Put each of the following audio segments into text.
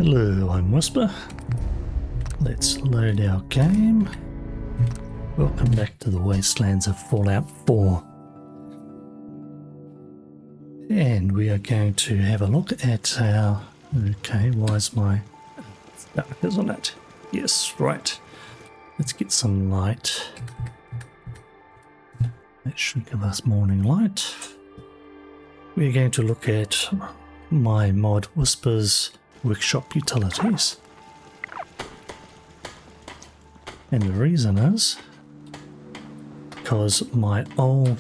Hello, I'm Whisper. Let's load our game. Welcome back to the wastelands of Fallout 4. And we are going to have a look at our... Okay, why is my... It's dark, isn't it? Yes, right. Let's get some light. That should give us morning light. We're going to look at my mod Whisper's workshop utilities. And the reason is because my old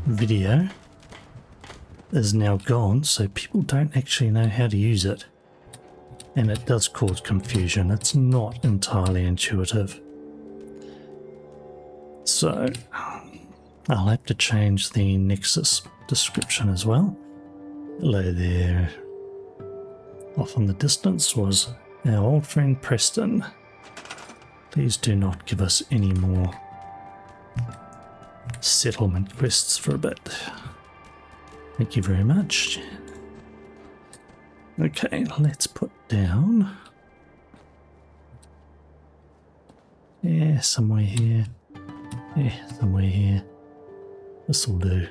video is now gone, so people don't actually know how to use it. And it does cause confusion. It's not entirely intuitive. So I'll have to change the Nexus description as well. Hello there. Off in the distance was our old friend Preston. Please do not give us any more settlement quests for a bit. Thank you very much. Okay, let's put down... Yeah, somewhere here. Yeah, somewhere here. This'll do.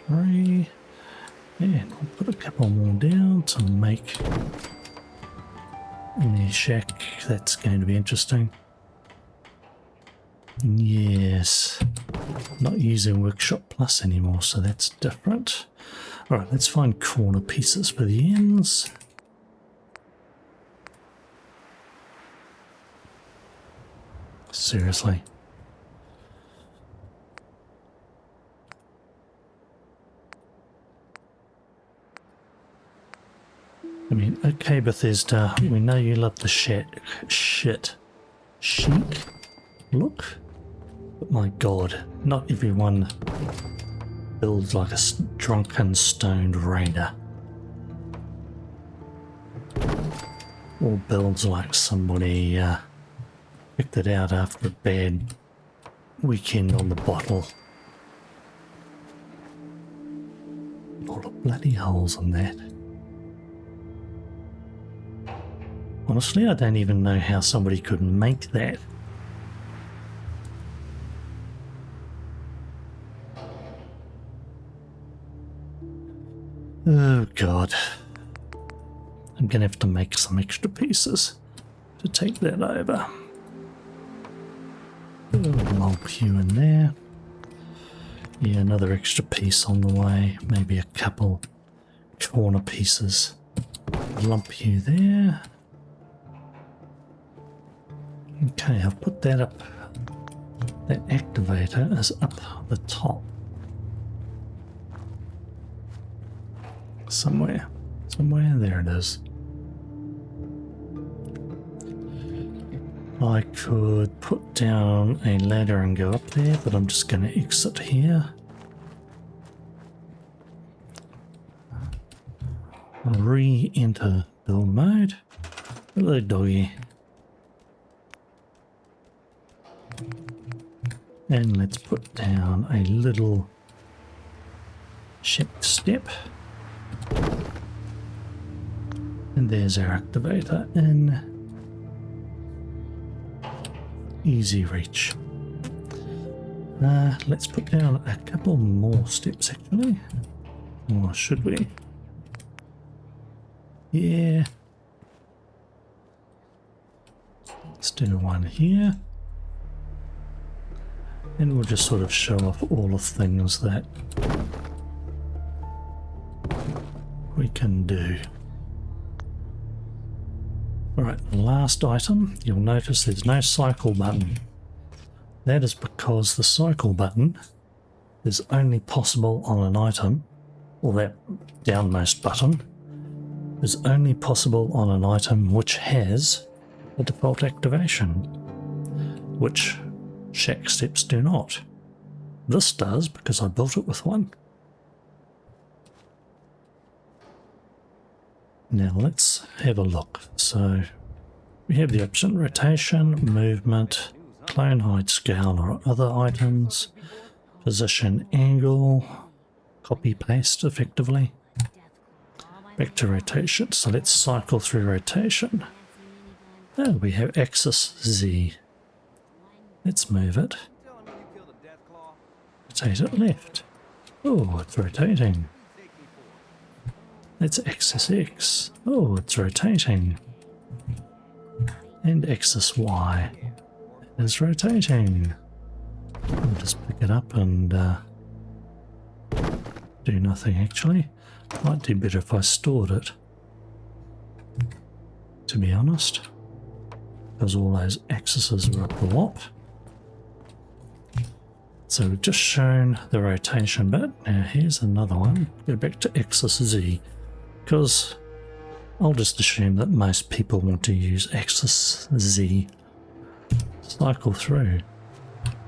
3. And I'll put a couple more down to make the shack. That's going to be interesting. Yes. Not using Workshop Plus anymore, so that's different. Alright, let's find corner pieces for the ends. Seriously. I mean, okay, Bethesda, we know you love the chic look, but my god, not everyone builds like a drunken stoned raider. Or builds like somebody picked it out after a bad weekend on the bottle. All the bloody holes in that. Honestly, I don't even know how somebody could make that. Oh god. I'm gonna have to make some extra pieces to take that over. Lump you in there. Yeah, another extra piece on the way. Maybe a couple corner pieces. Lump you there. Okay, I've put that up. That activator is up the top. Somewhere. There it is. I could put down a ladder and go up there, but I'm just going to exit here. Re-enter build mode. Hello, doggy. And let's put down a little shift step. And there's our activator in easy reach. Let's put down a couple more steps actually. Or should we? Yeah. Let's do one here. And we'll just sort of show off all the things that we can do. Alright, the last item, you'll notice there's no cycle button. That is because the cycle button is only possible on an item, or that downmost button is only possible on an item which has a default activation, which shack steps do not. This does because I built it with one. Now let's have a look. So we have the option rotation, movement, clone, hide, scale or other items, position, angle, copy paste effectively. Back to rotation. So let's cycle through rotation. Oh, we have axis Z. Let's move it. Rotate it left. Oh, it's rotating. Let's axis X. Oh, it's rotating. And axis Y. It is rotating. I'll just pick it up and do nothing actually. Might do better if I stored it, to be honest, because all those axes were up the wop. So we've just shown the rotation bit. Now here's another one. Go back to axis Z, because I'll just assume that most people want to use axis Z. Cycle through.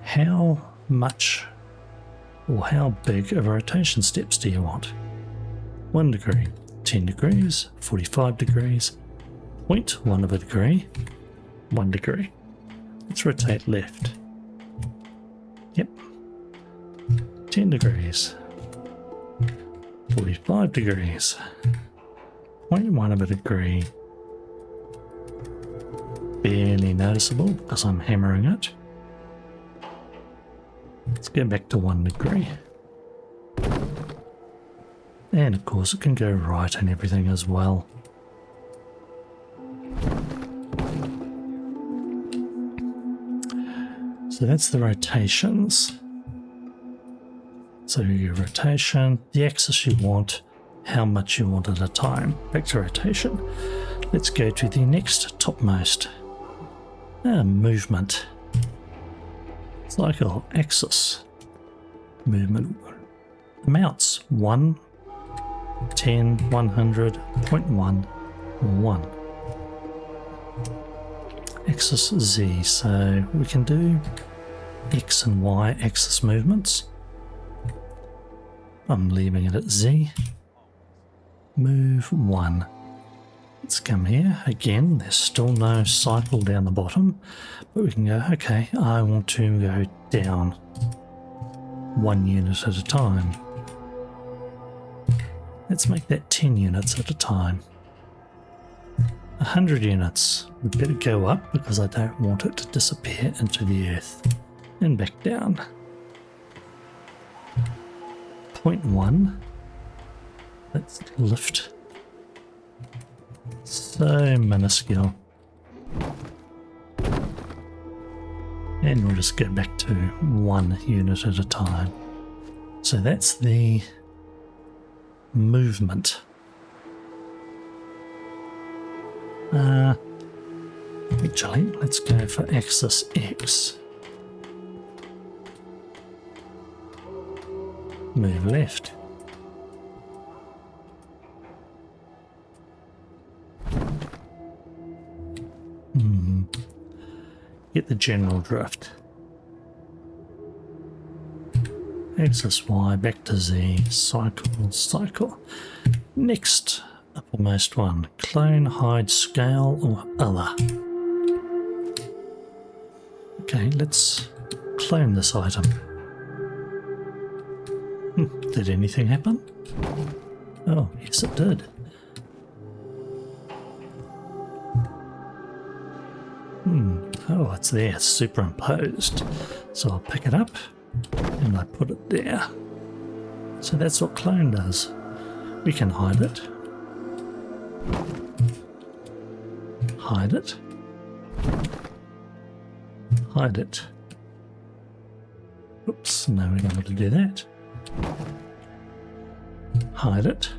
How much or how big of rotation steps do you want? 1 degree, 10 degrees, 45 degrees, 0.1 of a degree, 1 degree. Let's rotate left. Yep. 10 degrees, 45 degrees, 0.1 of a degree. Barely noticeable because I'm hammering it. Let's go back to 1 degree. And of course it can go right and everything as well. So that's the rotations. So your rotation, the axis you want, how much you want at a time. Back to rotation. Let's go to the next topmost. Movement. Cycle axis. Movement amounts 1, 10, 100, 0.1, 1. Axis Z, so we can do X and Y axis movements. I'm leaving it at Z. Move 1. Let's come here. Again, there's still no cycle down the bottom, but we can go, okay, I want to go down 1 unit at a time. Let's make that 10 units at a time. 100 units. We better go up because I don't want it to disappear into the earth. And back down. 0.1. Let's lift. So minuscule. And we'll just go back to 1 unit at a time. So that's the movement. Actually, let's go for axis X. Move left. Get the general drift. Axis Y, back to Z, cycle, cycle. Next uppermost one, clone, hide, scale, or other. Okay, let's clone this item. Did anything happen? Oh, yes it did. Oh, it's there, it's superimposed. So I'll pick it up and I put it there. So that's what clone does. We can hide it. Hide it. Hide it. Oops, no, we're not able to do that. Hide it.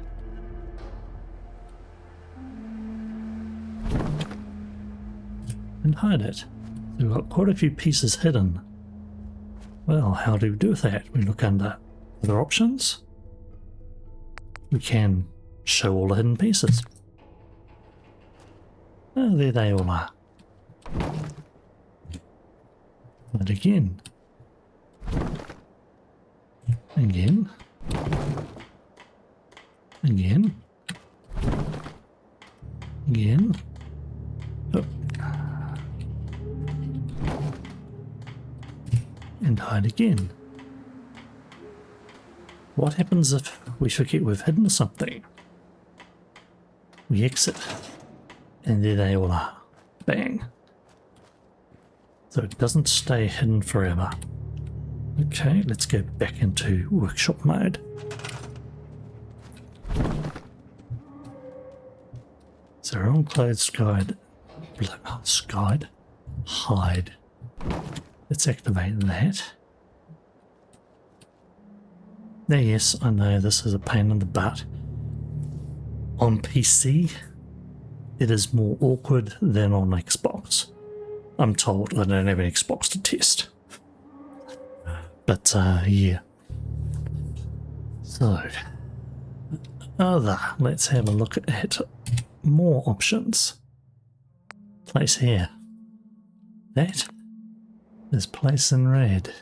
And hide it. So we've got quite a few pieces hidden. Well, how do we do with that? We look under other options. We can show all the hidden pieces. Oh, there they all are. And again. Again. Again. Again. Oh. And hide again. What happens if we forget we've hidden something? We exit, and there they all are. Bang. So it doesn't stay hidden forever. Okay, let's go back into workshop mode. So our own clothes guide, hide. Let's activate that. Now yes, I know this is a pain in the butt. On PC, it is more awkward than on Xbox. I'm told. I don't have an Xbox to test. But yeah. So, let's have a look at more options. Place here. That is place in red.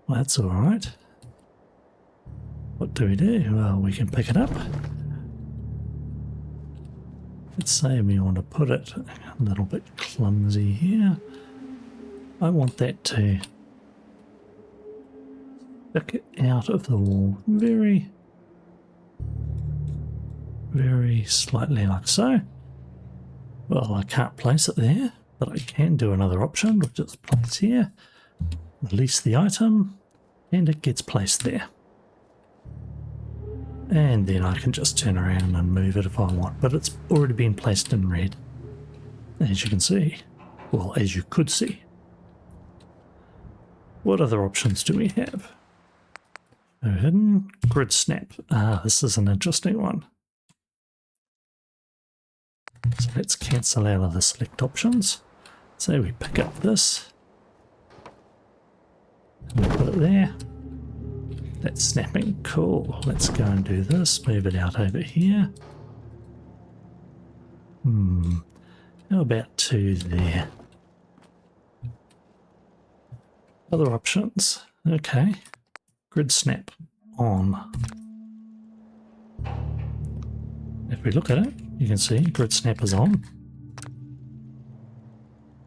Well, that's alright. What do? Well, we can pick it up. Let's say we want to put it a little bit clumsy here. I want that to stick it out of the wall very, very slightly like so. Well, I can't place it there, but I can do another option, which is place here, release the item, and it gets placed there. And then I can just turn around and move it if I want, but it's already been placed in red, as you can see. Well, as you could see. What other options do we have? So hidden grid snap. This is an interesting one. So let's cancel out of the select options. So we pick up this. And we put it there. That's snapping. Cool. Let's go and do this. Move it out over here. How about 2 there? Other options. Okay. Grid snap on. If we look at it, you can see grid snap is on.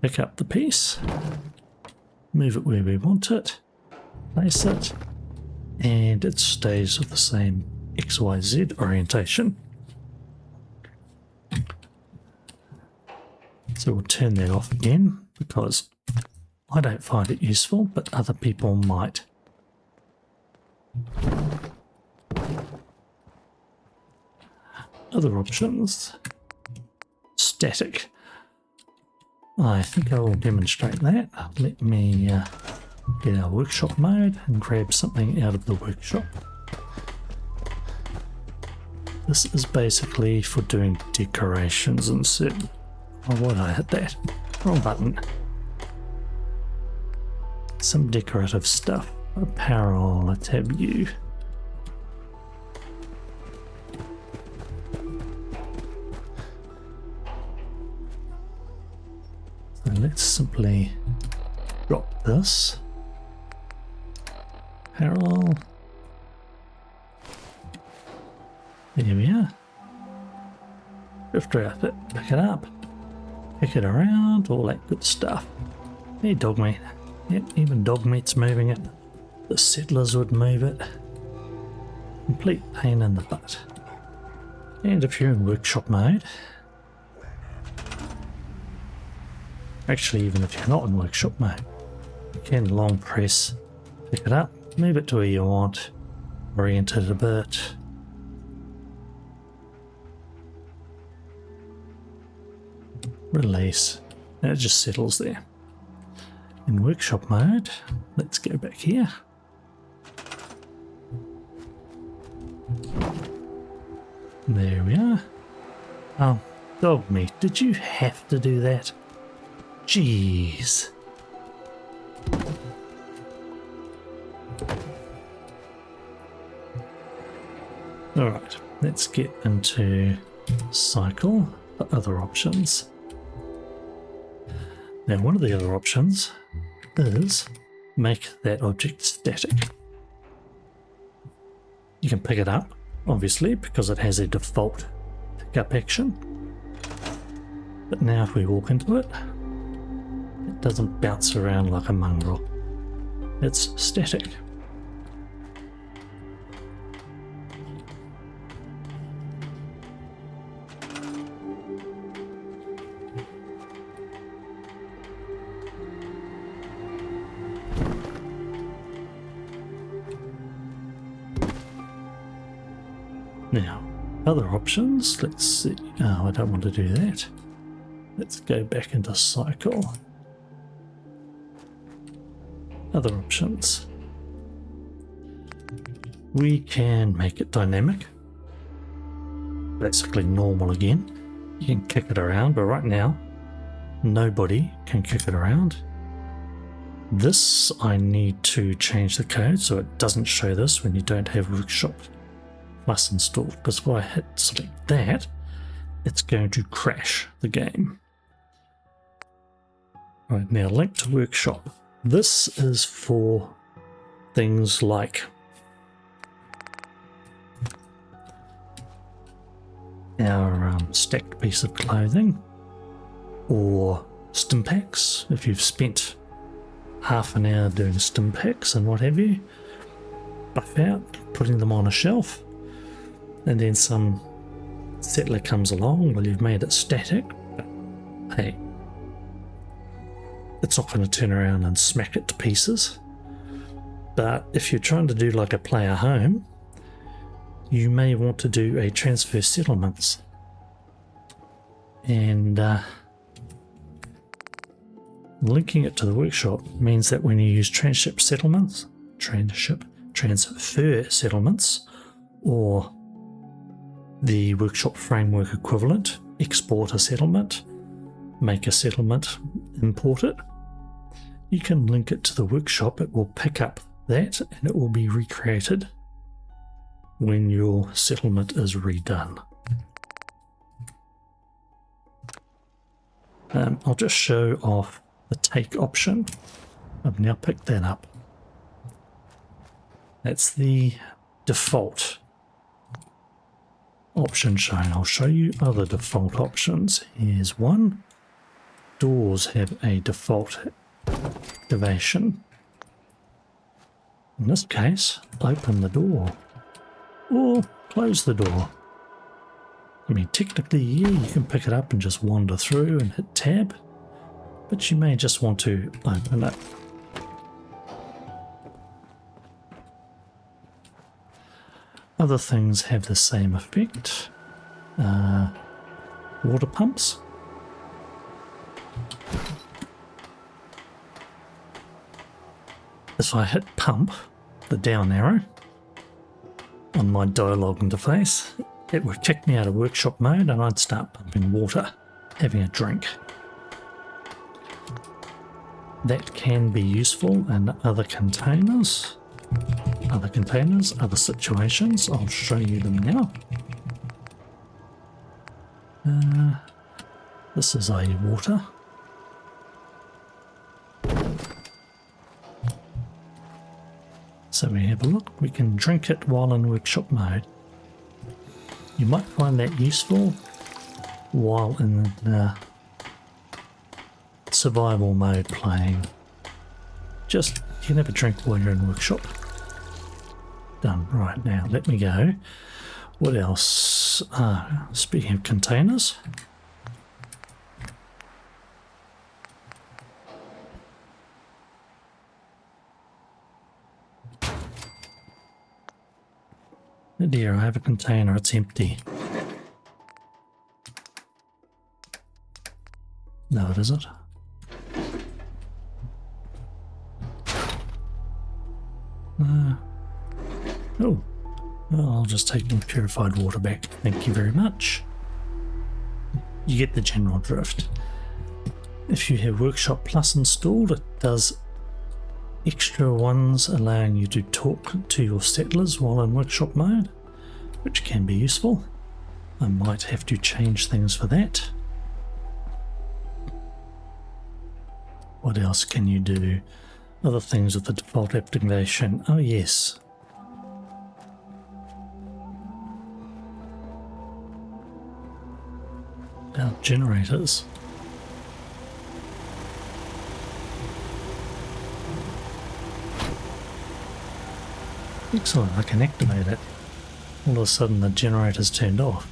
Pick up the piece. Move it where we want it. Place it. And it stays with the same XYZ orientation. So we'll turn that off again because I don't find it useful, but other people might. Other options. Static. I think I will demonstrate that. Let me get our workshop mode and grab something out of the workshop. This is basically for doing decorations and certain. Oh, why did I hit that? Wrong button. Some decorative stuff. Apparel, let's have you. So let's simply drop this. Apparel. There we are. Drift wrap it, pick it up, pick it around, all that good stuff. Hey, dog meat. Yep, even dog meat's moving it. The settlers would move it. Complete pain in the butt. And if you're in workshop mode, actually even if you're not in workshop mode, you can long press, pick it up, move it to where you want, orient it a bit. Release, and it just settles there. In workshop mode, let's go back here. There we are. Oh, dog meat, did you have to do that? Jeez. Alright, let's get into cycle for other options. Now, one of the other options is make that object static. You can pick it up, obviously, because it has a default pickup action. But now if we walk into it, it doesn't bounce around like a mongrel. it's static. Now, other options, let's see. Oh, I don't want to do that. Let's go back into cycle. Other options. We can make it dynamic. Basically normal again. You can kick it around, but right now, nobody can kick it around. This, I need to change the code so it doesn't show this when you don't have Workshop Plus installed, because if I hit select that, it's going to crash the game. Right, now link to Workshop. This is for things like our stacked piece of clothing, or stim packs. If you've spent half an hour doing stim packs and what have you, buff out, putting them on a shelf, and then some settler comes along. Well, you've made it static, but hey, it's not going to turn around and smack it to pieces. But if you're trying to do like a player home, you may want to do a transfer settlements. And linking it to the workshop means that when you use transfer settlements, or the workshop framework equivalent, export a settlement, make a settlement, import it, you can link it to the workshop. It will pick up that and it will be recreated when your settlement is redone. I'll just show off the take option. I've now picked that up. That's the default option shown. I'll show you other default options. Here's one. Doors have a default activation. In this case, open the door or close the door. I mean, technically, yeah, you can pick it up and just wander through and hit tab, but you may just want to open it. Other things have the same effect. Water pumps. If I hit pump, the down arrow, on my dialogue interface, it would kick me out of workshop mode and I'd start pumping water, having a drink. That can be useful in other containers, other situations. I'll show you them now. This is a water. So we have a look, we can drink it while in workshop mode. You might find that useful while in the survival mode playing. Just, you can have a drink while you're in workshop. Done. Right, now let me go. What else? Speaking of containers. Oh dear, I have a container, it's empty. No, it isn't. Oh, well, I'll just take the purified water back. Thank you very much. You get the general drift. If you have Workshop Plus installed, it does extra ones allowing you to talk to your settlers while in workshop mode, which can be useful. I might have to change things for that. What else can you do? Other things with the default activation. Oh yes. Now generators. Excellent, I can activate it. All of a sudden the generator's turned off.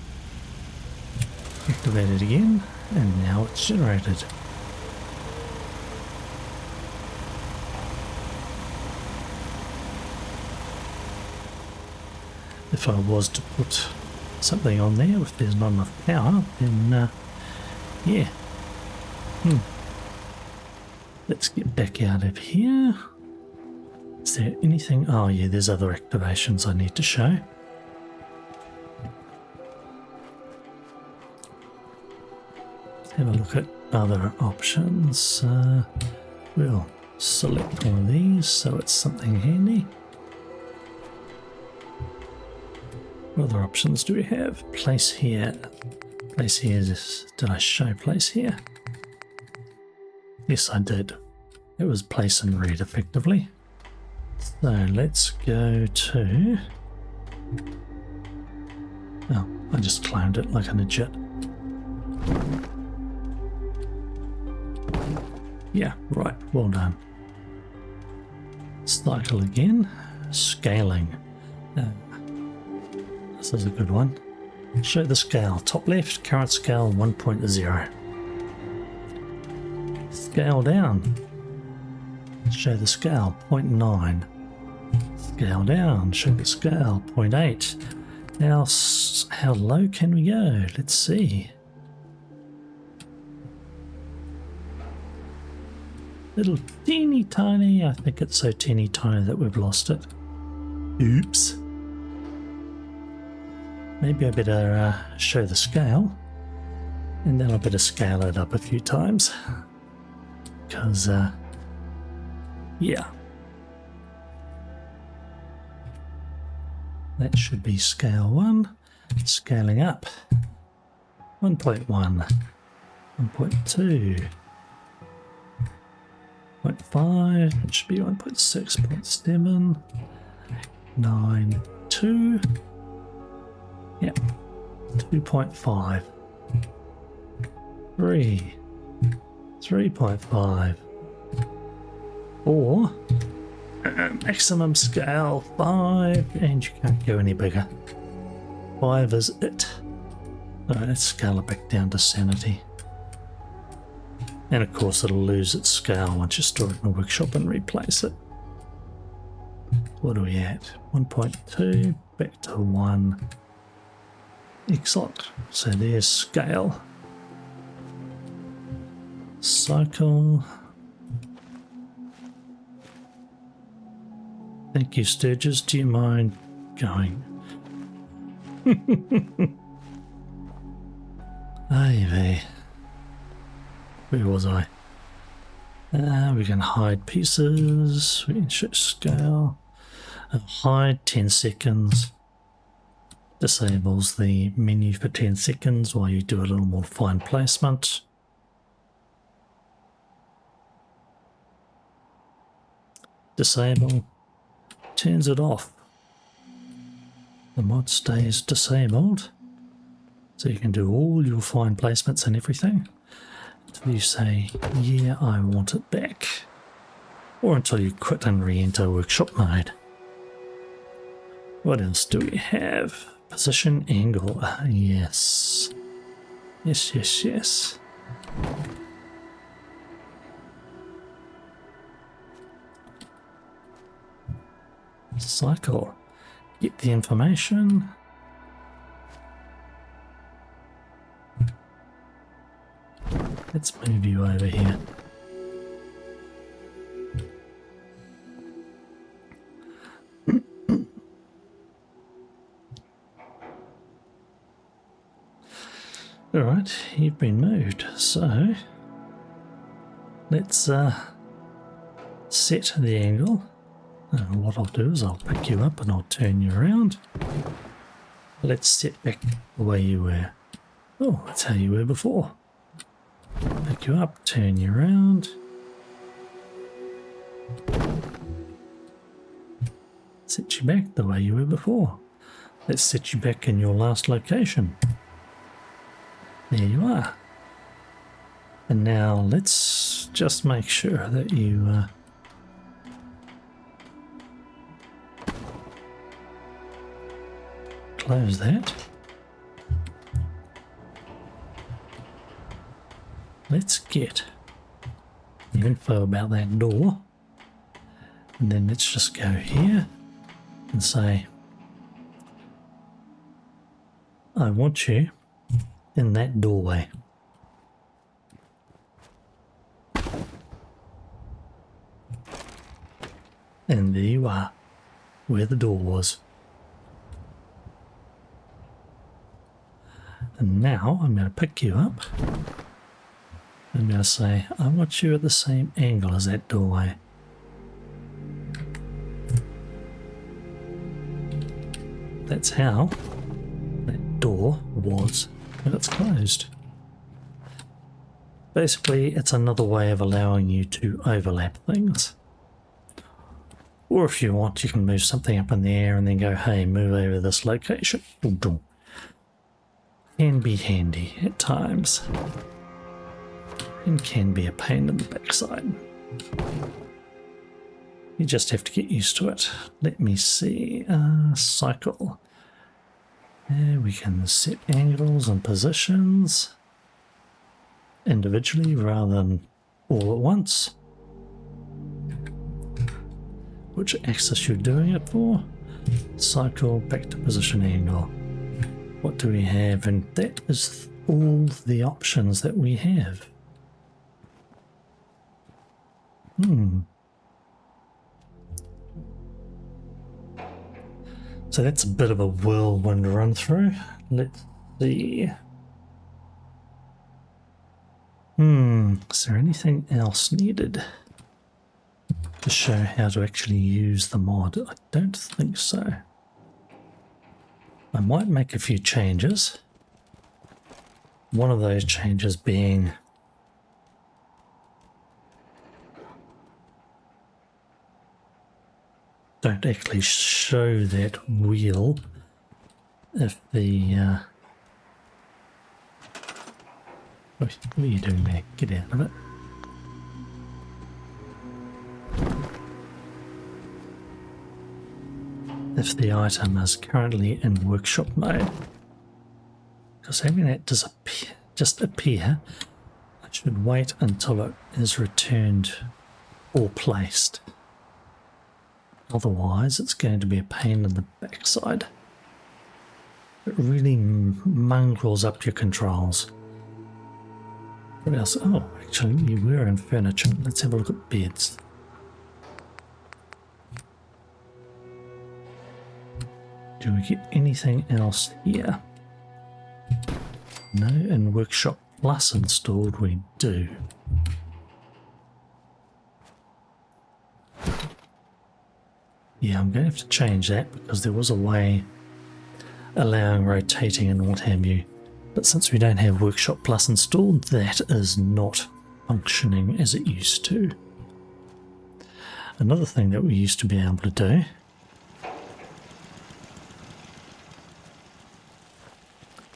Activate it again, and now it's generated. If I was to put something on there, if there's not enough power, then yeah. Let's get back out of here. Is there anything? Oh yeah, there's other activations I need to show. Let's have a look at other options. We'll select one of these so it's something handy. What other options do we have? Place here. Place here is... Did I show place here? Yes, I did. It was place and read effectively. So let's go to... Oh, I just cloned it like an idiot. Yeah, right, well done. Cycle again. Scaling. This is a good one. Show the scale. Top left, current scale 1.0. Scale down. Show the scale 0.9. Scale down. Show the scale 0.8. Now, how low can we go? Let's see. Little teeny tiny. I think it's so teeny tiny that we've lost it. Oops. Maybe I better show the scale, and then I better scale it up a few times, because yeah, that should be scale 1, scaling up, 1.1, 1.2, 0.5, it should be 1.6, 0.7, 9, 2, yeah, 2.5, 3, 3.5, 4, maximum scale 5, and you can't go any bigger. 5 is it. Alright, let's scale it back down to sanity. And of course it'll lose its scale once you store it in the workshop and replace it. What are we at? 1.2, back to 1. Excellent. So there's scale. Cycle. Thank you, Sturgis. Do you mind going? Ay, where was I? We can hide pieces. We can show scale. Hide 10 seconds. Disables the menu for 10 seconds while you do a little more fine placement. Disable. Turns it off. The mod stays disabled. So you can do all your fine placements and everything until you say, yeah, I want it back. Or until you quit and re-enter workshop mode. What else do we have? Position angle. Yes. Yes, yes, yes. Cycle. Get the information. Let's move you over here. Alright, you've been moved, so let's set the angle. And what I'll do is I'll pick you up and I'll turn you around. Let's set back the way you were. Oh, that's how you were before. Pick you up, turn you around. Set you back the way you were before. Let's set you back in your last location. There you are. And now let's just make sure that you close that. Let's get the info about that door. And then let's just go here and say, I want you in that doorway. And there you are, where the door was. And now I'm going to pick you up. I'm going to say, I want you at the same angle as that doorway. That's how that door was when it's closed. Basically, it's another way of allowing you to overlap things. Or if you want, you can move something up in the air and then go, hey, move over this location. Can be handy at times. And can be a pain in the backside. You just have to get used to it. Let me see. Cycle. There we can set angles and positions individually rather than all at once. Which axis you're doing it for? Cycle back to position angle. What do we have? And that is all the options that we have. So that's a bit of a whirlwind run through. Let's see. Is there anything else needed to show how to actually use the mod? I don't think so. I might make a few changes. One of those changes being don't actually show that wheel if the what are you doing there? Get out of it. If the item is currently in workshop mode, because having that just appear, I should wait until it is returned or placed. Otherwise, it's going to be a pain in the backside. It really mongrels up your controls. What else? Oh, actually, you were in furniture. Let's have a look at beds. Do we get anything else here? No, in Workshop Plus installed we do. Yeah, I'm going to have to change that because there was a way allowing rotating and what have you. But since we don't have Workshop Plus installed, that is not functioning as it used to. Another thing that we used to be able to do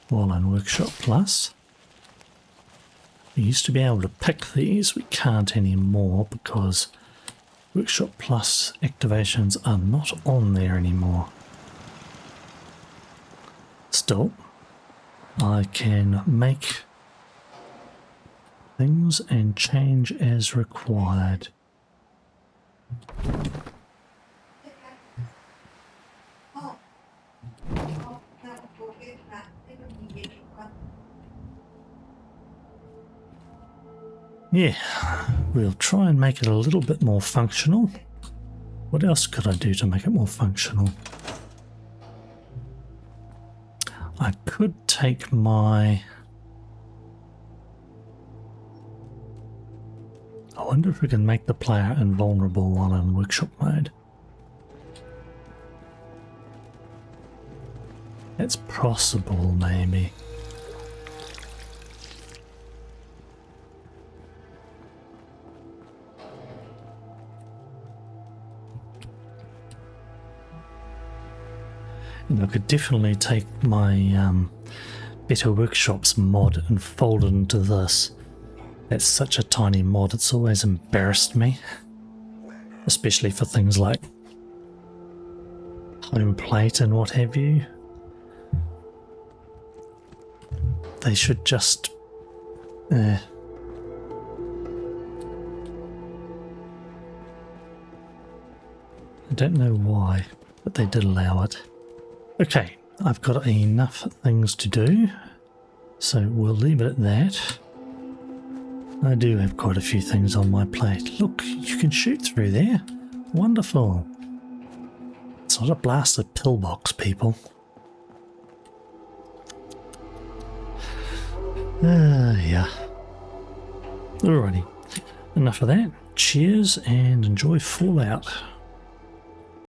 while in Workshop Plus, we used to be able to pick these. We can't anymore because Workshop Plus activations are not on there anymore. Still, I can make things and change as required. Yeah, we'll try and make it a little bit more functional. What else could I do to make it more functional? I could take my... I wonder if we can make the player invulnerable while in workshop mode. It's possible, maybe. And I could definitely take my Better Workshops mod and fold it into this. That's such a tiny mod, it's always embarrassed me. Especially for things like home plate and what have you. they should just... I don't know why, but they did allow it. Okay, I've got enough things to do, so we'll leave it at that. I do have quite a few things on my plate. Look, you can shoot through there. Wonderful. It's not a blasted pillbox, people. Yeah. Alrighty. Enough of that. Cheers and enjoy Fallout.